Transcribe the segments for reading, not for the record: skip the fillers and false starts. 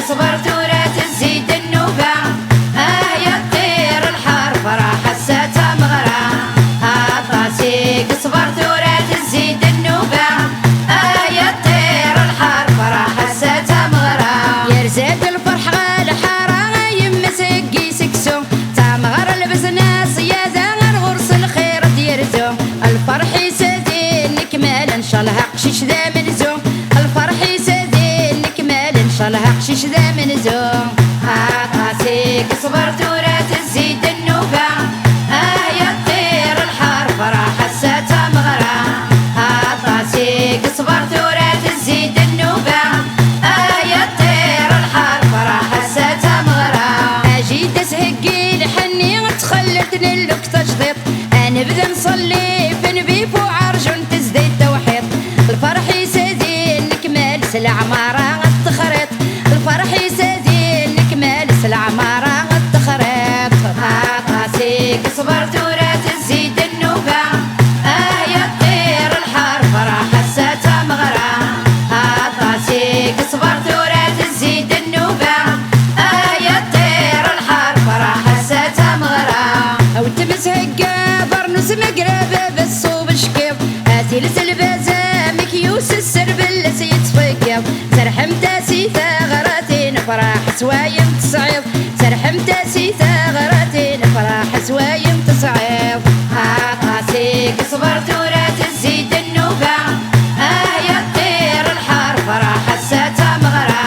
صبرت ولا تزيد النوبة يا طير الحرب راه حساتها مغرى طاسيك صبرت ولا تزيد النوبة يا طير الحرب راه حساتها مغرى يا رزاد الفرح غال حارة يما سقي سكسو تا مغرى البزناس يا زغر غرس الخير ديرتو الفرح يسادين نكمل ان شاء الله قشيش ذا منزو الفرح يسادين نكمل ان شاء الله قشيش ذا منزو طاسيك صبرت ولا تزيد النوبة يا طير الحرب راه حساتها مغرى طاسيك صبرت ولا تزيد النوبة يا طير الحرب راه حساتها مغرى اجي تسهقي لحني تخلتني اللوك تجديد نبدا نصلي في نبيب وعرجون تزديد توحيد الفرح يسادين نكمل العمارة التخريط الفرح يسادين نكمل العمارة التخريط طاسيك صبرت ولا تزيد النوبة يا طير الحرب راه حساتها مغرى طاسيك صبرت ولا تزيد النوبة يا طير الحرب راه حساتها مغرى او تمسهقة برنوس مقربة بالصوب شكيب هاتي لسلبازة مكيوس السرب اللي سيتفكيب سرحم تاسي ثغراتي نفرح سوايم تصعيب سرحم تاسي ثغراتي نفرح سوايم تصعيب طاسيك صبرت ولا تزيد النوبة يا طير الحرب راه حساتها مغرى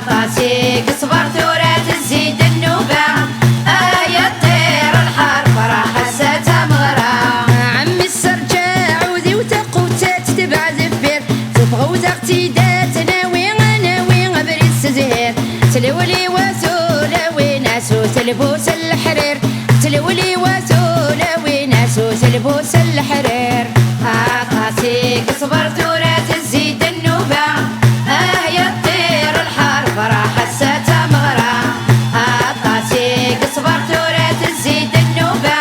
طاسيك صبرت ولا تزيد النوبة يا طير الحرب راه حساتها مغرى عمي السرجة عودي وتقوتات تبع زفير تبغى وتغتيدات ناوي بريد زهير تلولي واسولا ناسو تلبوس الحرير تلولي واسولا ناسو تلبوس الحرير طاسيك صبرت ولا تزيد النوبة يا طير الحرب راه حساتها مغرى طاسيك صبرت ولا تزيد النوبة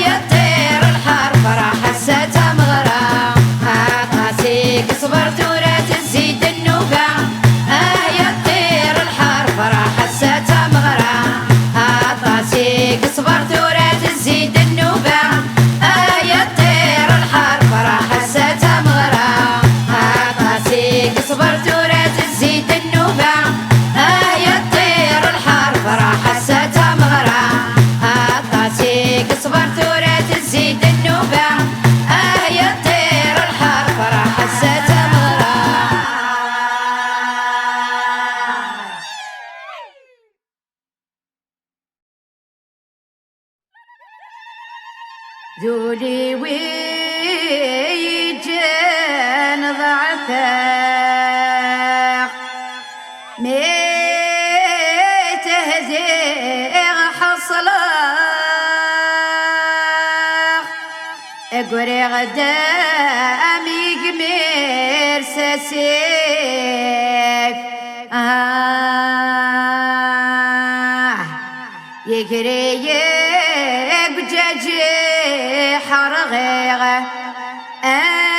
يا طير الحرب راه حساتها مغرى طاسيك صبرت ولا تزيد النوبة يا طير الحرب راه حساتها مغرى طاسيك صبرت ولا تزيد النوبة يا طير الحرب راه حساتها مغرى طاسيك صبرت ولا تزيد النوبة يا طير الحرب راه حساتها مغرى طاسيك صبرت ولا تزيد النوبة يا طير الحرب راه حساتها مغرى ذولي ويجان ضعفاق ميتهزيغ حصلاق اقري غدامي قمير سسيف يقري بجاجي حرغيغ امي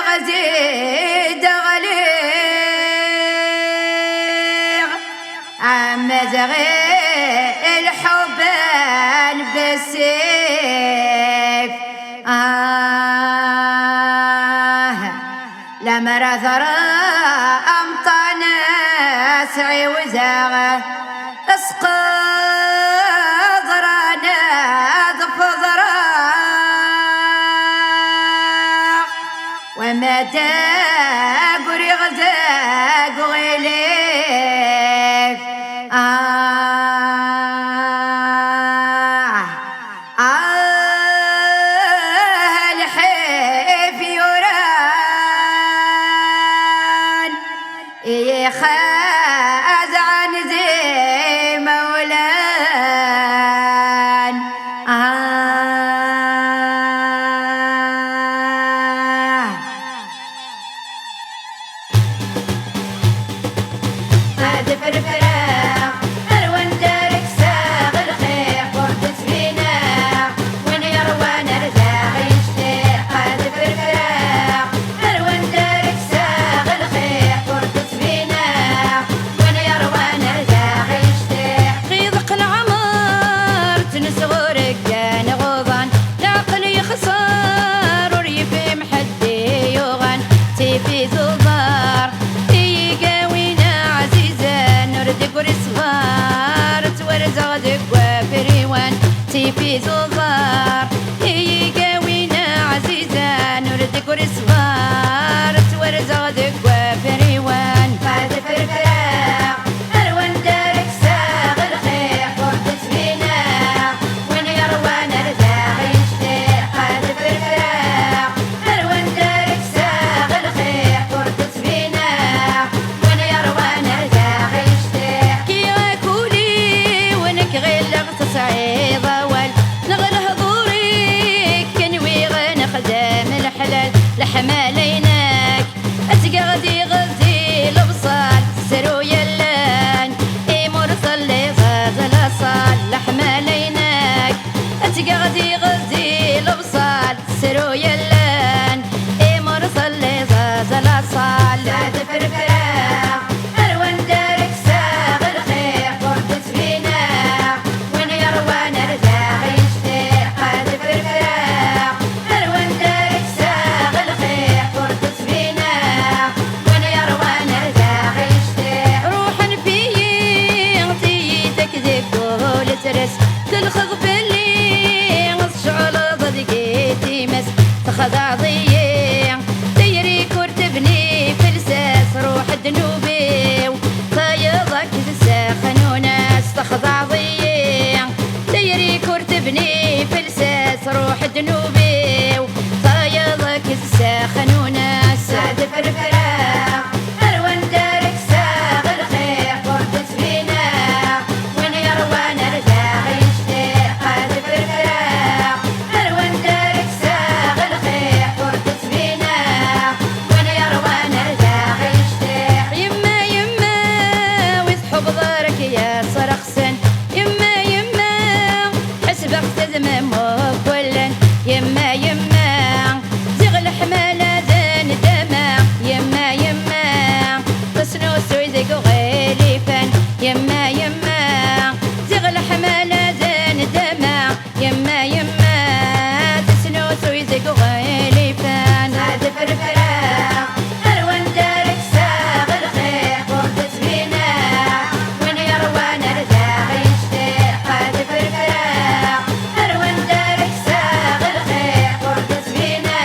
غزيد غليغ عمزغي الحبان بالسيف لما ثرى امطانا سعي وزاغه اسقط رانا ضفضرا وما داقري غزاق غليف الحيف يوران يخاز عن زي مولان في زوزار هي قاوينا عزيزة نردك ورسوار تورزا دك وفريوان بعد فرفراق أروان دارك ساغ الخير فرد سبينا وين يروان ارزاق يشتاق بعد فرفراق أروان دارك ساغ الخير فرد سبينا وين يروان ارزاق يشتاق كي غاكولي وينك غير لغت صعيد اول نغل حضوري كنوي غنخدم الحلال لحماليناك اتقغدي غزي البصال سرو يلان اي مرسل لي غازل صال لحماليناك اتقغدي غزي البصال سرو يلان اي مرسل لي غازل صال لا تفرفراق اروان دارك ساغ الخير فرد سبينا وين يروان ارزاق يشتاق قاد فرفراق اروان دارك ساغ الخير فرد سبينا وين يروان ارزاق يشتاق روحا فيي غطيتك ذكول ترس تلخض باللي غصشعل ضدقيتي مس تخضع ضيع تيري كرتبني فلساس روح دنوبي طايضك تساخن وناس تخضع ضيع تيري كرتبني فلساس روح دنوبي طايضك تساخن وناس سعد فرفراق اروان دارك ساغ الخير فرد سبينا وين يروان ارزاق يشتاق قاد فرفراق اروان دارك ساغ الخير فرد سبينا وين يروان ارزاق يشتاق يما يما ويصحب دارك يا صرخسن يما يما حسبك تذمم كلا يما يما زغ الحمالة زين دما يما يما تصنو سويدك وغيري فن يما يما زغ الحمالة زين دما يما يما تصنو سويدك وغيري فن سعد فرفراق اروان دارك ساغ الخير فرد سبينا وين يروان ارزاق يشتاق قاد فرفراق اروان دارك ساغ الخير فرد سبينا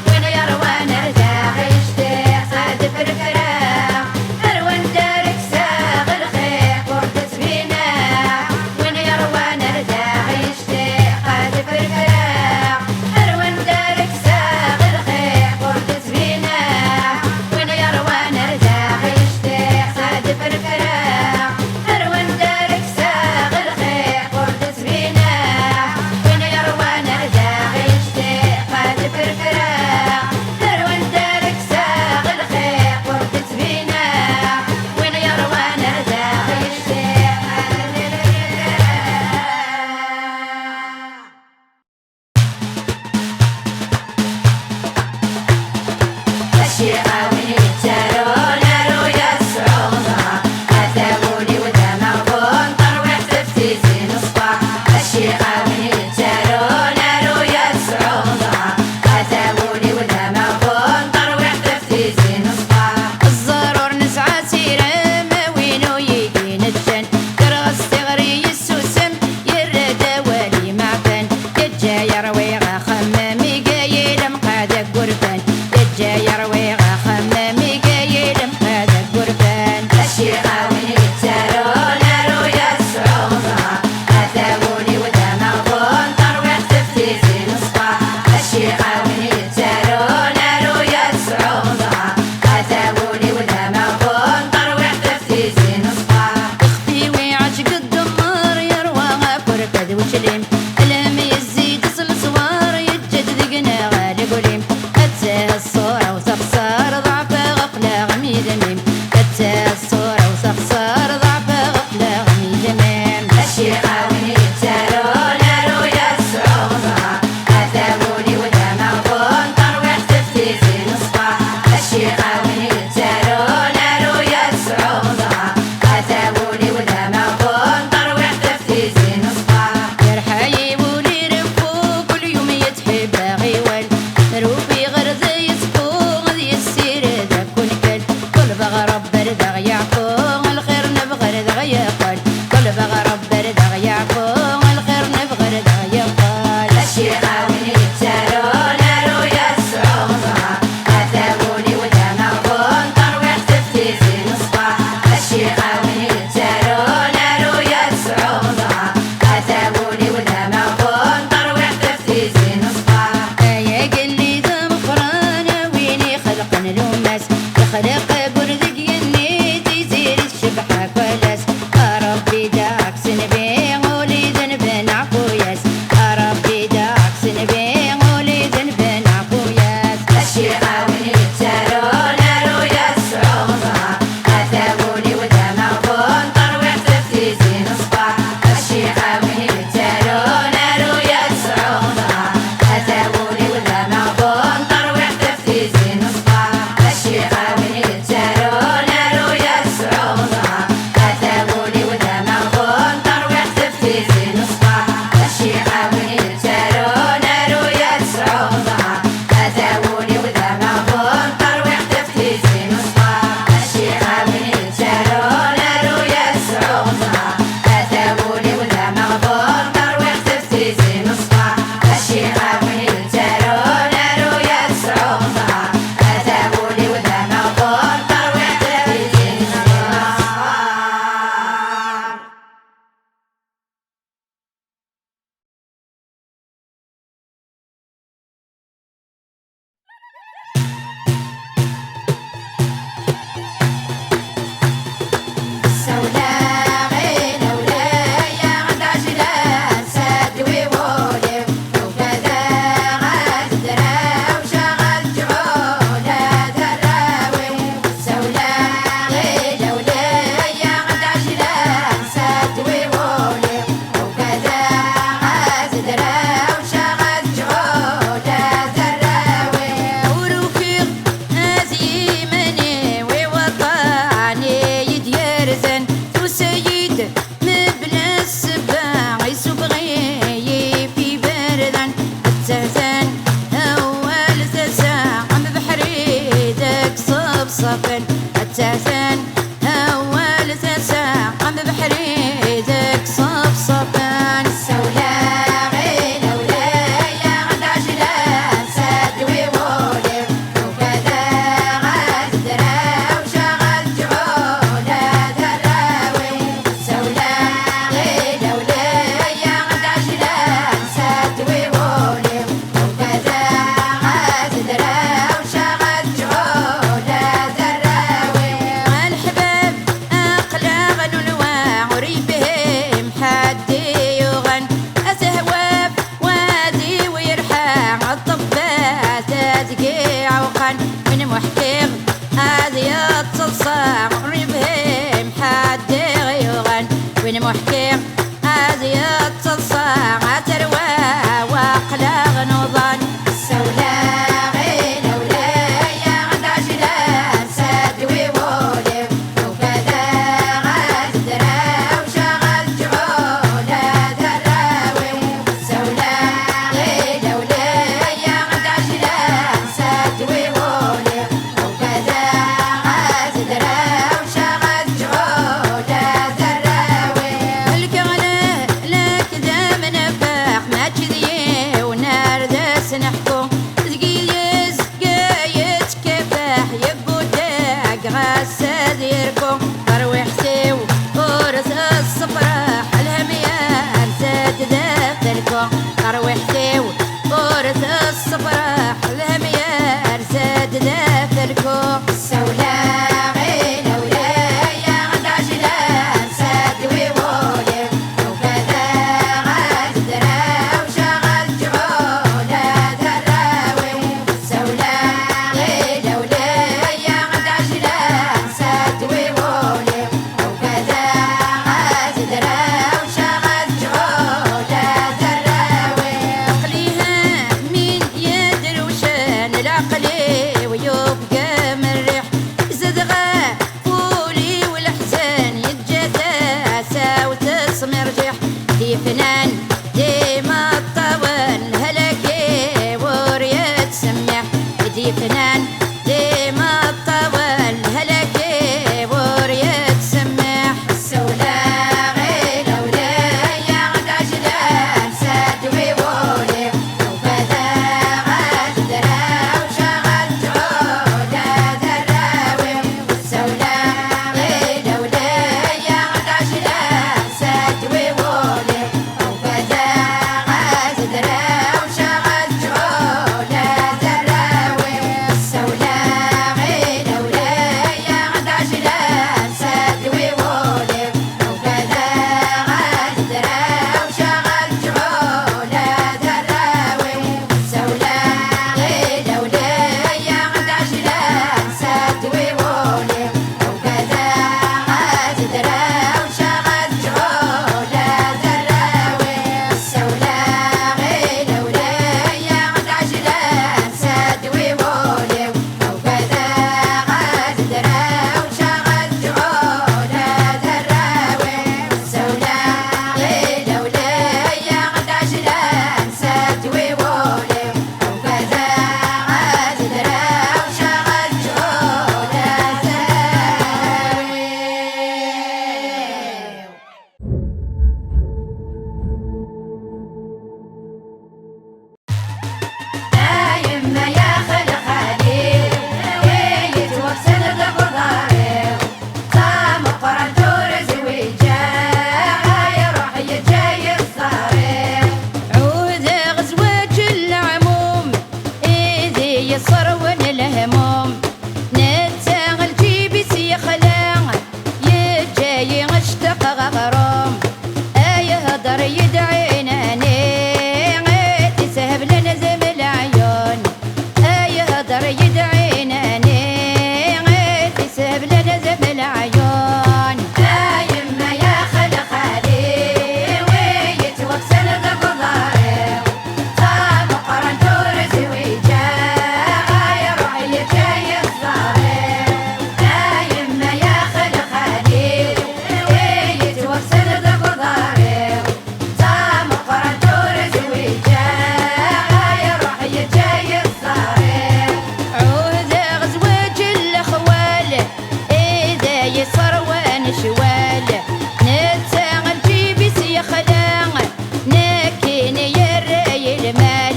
وين يروان ارزاق يشتاق سعد فرفراق اروان دارك ساغ الخير فرد سبينا وين يروان ارزاق يشتاق قاد فرفراق اروان دارك ساغ الخير فرد سبينا وين يروان ارزاق يشتاق سعد فرفراق اروان دارك ساغ الخير فرد سبينا وين يروان ارزاق يشتاق قاد فرفراق اروان دارك ساغ الخير فرد سبينا وين يروان ارزاق يشتاق الشيخة وين يتسالون رؤيا الصعوبة أتابوني ودمع بون طروح تفتيزي نصبح الشيخة وين يتسالون رؤيا الصعوبة أتابوني ودمع بون طروح تفتيزي نصبح الزرور نسعى سيرة وينو يجي نتشن كرغس تغري السوسم يرد ولي معفن يتجاير ويغا خمامي قايل مقادك قرفان يتجاير ويغا خمامي قايل مقادك قرفان الشيخة وين يتسالون رؤيا الصعوبة أتابوني ودمع بون طروح تفتيزي نصبح الشيخة وين يتسالون رؤيا الصعوبة أتابوني ودمع بون طروح تفتيزي نصبح اختي ويعشق الدمار يروى فركد وشليم الهم يزيد صلصوار يتجدد قنا غالي قليم أتساه الصورة وتخسر ضعفه غفلة غميد ميم أتساه الصورة وتخسر ضعفه غفلة غميد ميم الشيخة وين يتسالون رؤيا الصعوبة أتابوني ودمع بون طروح تفتيزي نصبح الشيخة وين يتسالون رؤيا الصعوبة أتابوني ودمع بون طروح تفتيزي نصبح يرحي ولي رفو كل يوم يتحب غيول روبي غرز يسكو غد يسير ذا كل كل كل بغرب بردغ يعفو الخير نبغر ذغ يقل كل بغرب بردغ يعفو الخير نبغر ترويحتي ورث الصفراح الهميار ساد ذا في الكوخ سولاغي لولايا غدا عجلان ساد ويولي وكذا غاد درا وشغل جعولا دراوي سولاغي لولايا غدا عجلان ساد ويولي وكذا غاد درا وشغل جعولا دراوي عقليها مين يدري وشان العقلي ويبقى من ريح زدغا فولي والحزان يتجداسا وتسمر جيح دي فنان ديما الطول هلاكي وريت سمح دي فنان ديما الطول هلاكي وريت سمح سولاغي لولايا غدا عجلان ساد ويولي وكذا غاد درا وشغل جعولا دراوي سولاغي لولايا غدا عجلان ساد ويولي وكذا غاد درا وشغل جعولا دراوي سولاغي لولايا غدا عجلان ساد ويولي وكذا غاد درا وشغل جعولا دراوي سولاغي لولايا غدا عجلان ساد ويولي وكذا غاد درا وشغل جعولا دراوي سولاغي لولايا غدا عجلان ساد ويولي وكذا غاد درا وشغل جعولا دراوي سولاغي لولايا غدا عجلان ساد ويولي وكذا غاد درا وشغل جعولا دراوي يما يا خلق خليل ويتوكسل الضبضاري طام قرنتور زويجا يروح يجاي الصاري عود غزوة العموم إيدي يصرون الهموم نتاغل جيبي سيخلان يجاي اشتق غغروم يهضر يدعيناني تسهب لنا زم العيون يهضر يدعيناني تسهب لنا زم العيون يما يا خلق خليل ويتوكسل الضبضاري طاب قرنتور زويجا يروح يجاي الصاري يما يا خلق خليل ويتوكسل الضبضاري طاب قرنتور زويجا يروح يجاي الصاري عود غزوة الأخوال إذا يصروان شوال نتاغل جيبي سيخلان نكيني يري المال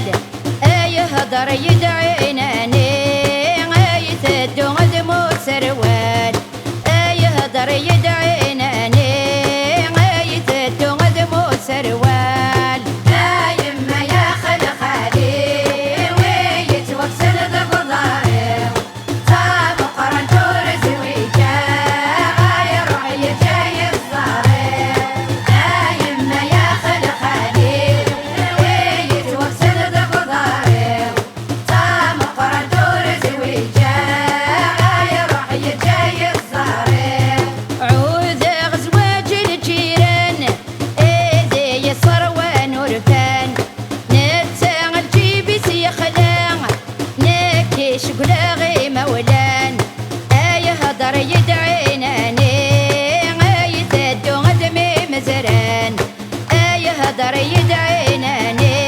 يهضر يدعيناني يتدو غدمو سروال يهضر يدعيناني يتدو غدمو سروال يما يا خلق خليل ويتوكسل الضبضاري طاب قرنتور زويجا يروح يجاي الصاري يما يا خلق خليل ويتوكسل الضبضاري طاب قرنتور زويجا يروح يجاي الصاري عود غزواج الجيران إيدي يصروان ورفان نتاغل جيبي سيخلان نكيش قلاغي مولان يهضر يدعيناني يتدو غدمي مزران يهضر يدعيناني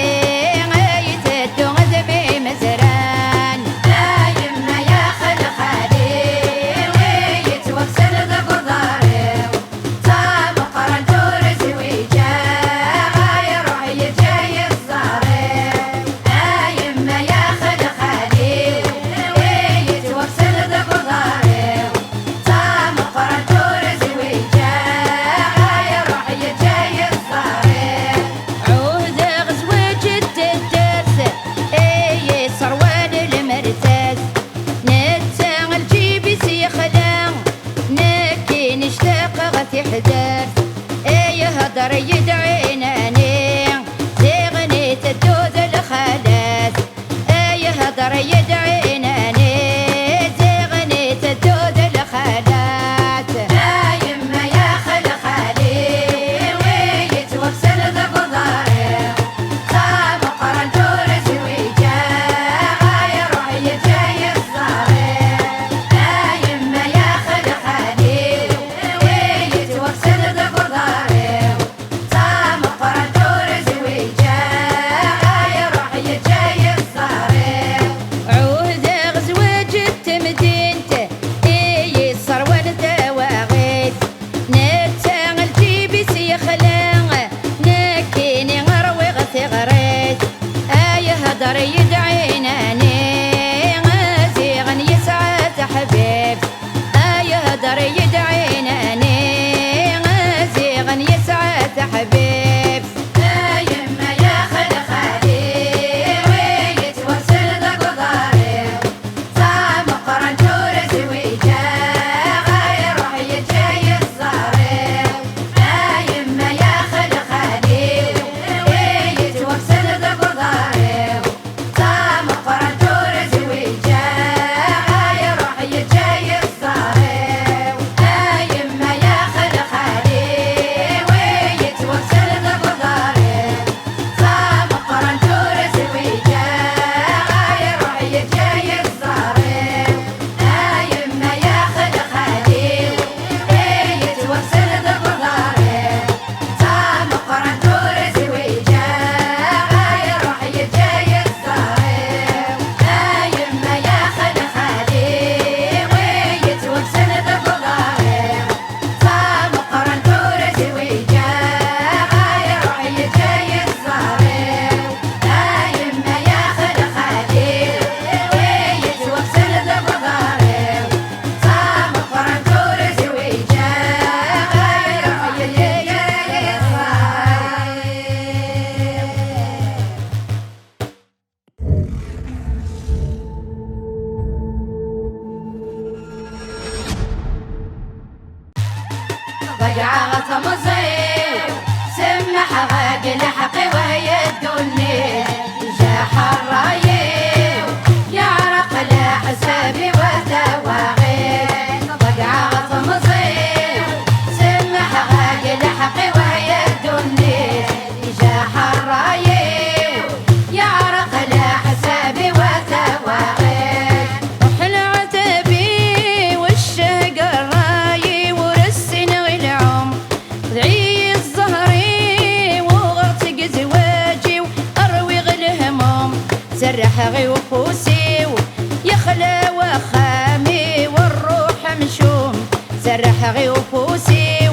يتدو غدمي مزران يما يا خلق خليل ويتوكسل الضبضاري طاب قرنتور زويجا يروح يجاي الصاري يما يا خلق خليل ويتوكسل الضبضاري طاب قرنتور زويجا يروح يجاي الصاري عود سرح غي وفوسي يخلى وخامي والروح مشوم سرح غي وفوسي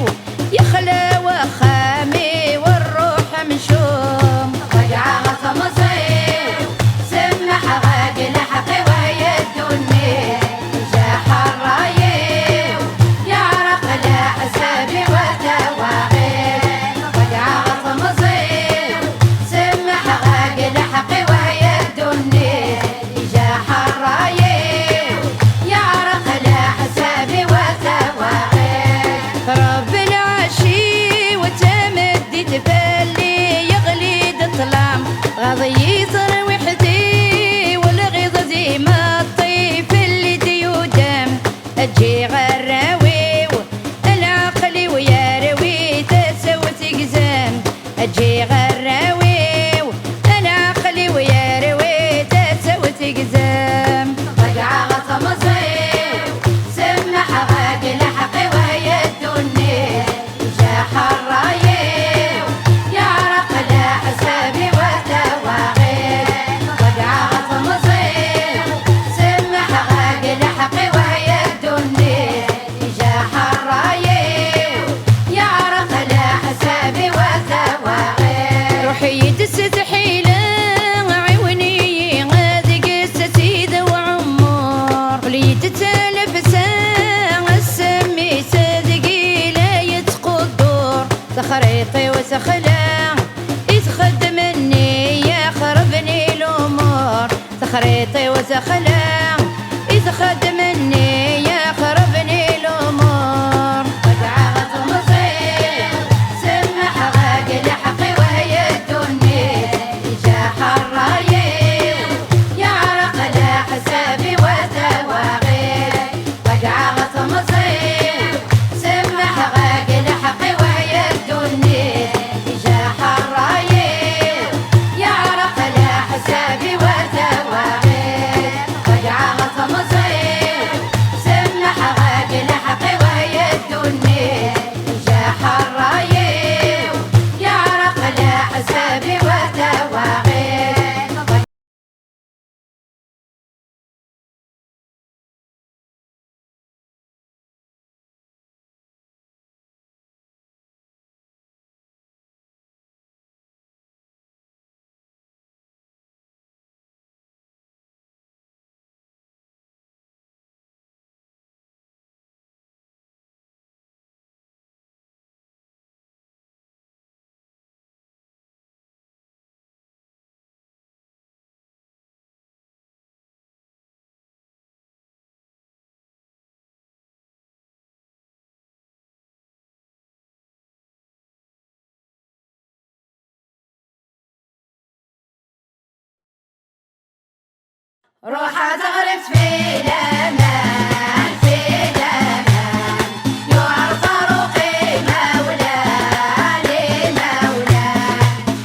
يخلى وخامي والروح مشوم رجع غصم صيف سمح غاقل حقي وهي الدنيا جاح الرايب يعرق لحسابي وتواغي رجع غصم صيف سمح غاقل حقي وهي الدنيا جاح الرايب يعرق لحسابي وتواغي رب العشي وتمدي تفلي يغلي الظلام غاضي يصر وحدي والغيظ زي ما الطيف اللي ديودم اجي غراوي العقل ويروي تسوى تقزام اجي غراوي العقل ويروي تسوى تقزام رجع غصم صيف سمح غاقل حقي وهي الدنيا جاح الرايب يعرق لحسابي وتواغي رجع غصم صيف سمح غاقل حقي وهي الدنيا جاح الرايب يعرق لحسابي وتواغي روحي تستحيله عيوني غادي قصة سيدة وعمر وليت تلف ساعة السمي صدقي يتقدر سخريطي وسخلا يتخدمني يخربني الأمور سخريطي وسخلا يتخدمني يخربني الأمور رجع غصم صيف سمح غاقل حقي وهي الدنيا جاح الرايب يعرق لحسابي وتواغي رجع غصم صيف سمح غاقل حقي وهي الدنيا جاح الرايب يعرق لحسابي وتواغي رجع غصم صيف سمح غاقل حقي وهي الدنيا جاح الرايب يعرق لحسابي وتواغي روح تغرس في الأمان في الأمان يعرف روقي مولاني مولان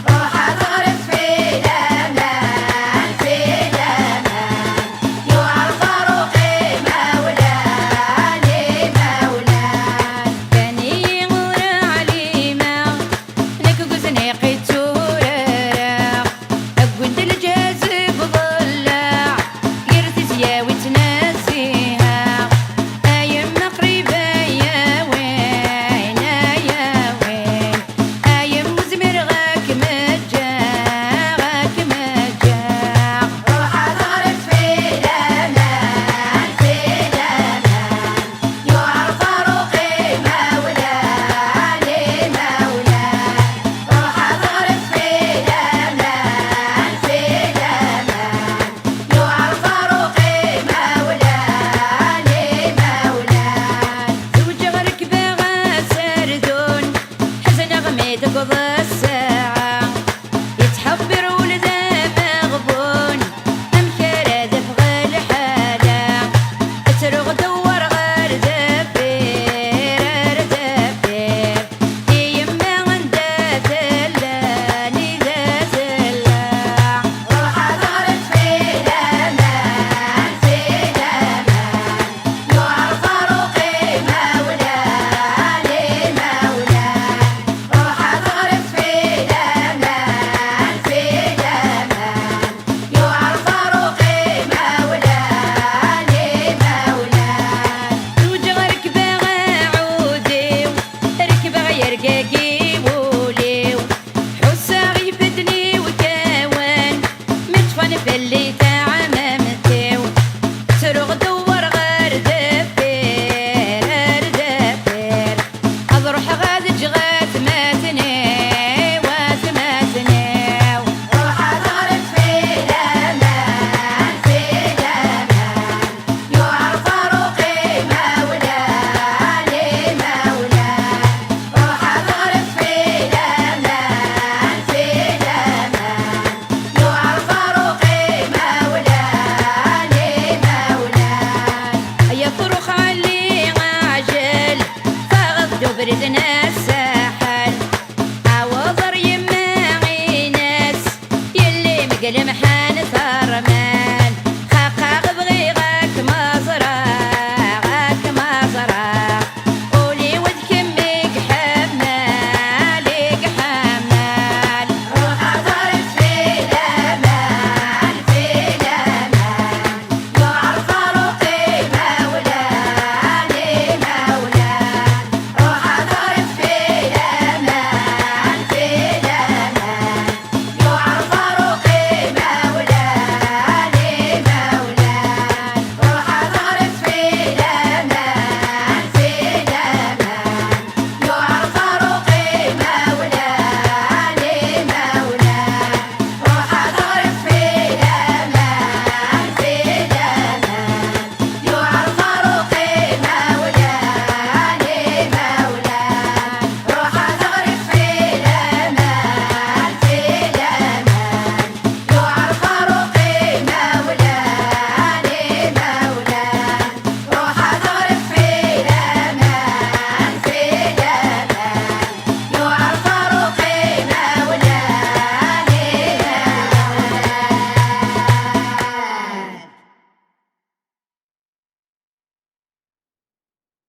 روح تغرس في الأمان في الأمان يعرف روقي مولاني مولان كان يغور عليما لك قزني قيتورا أقول الجاذب ضلع يا وتناسي قلم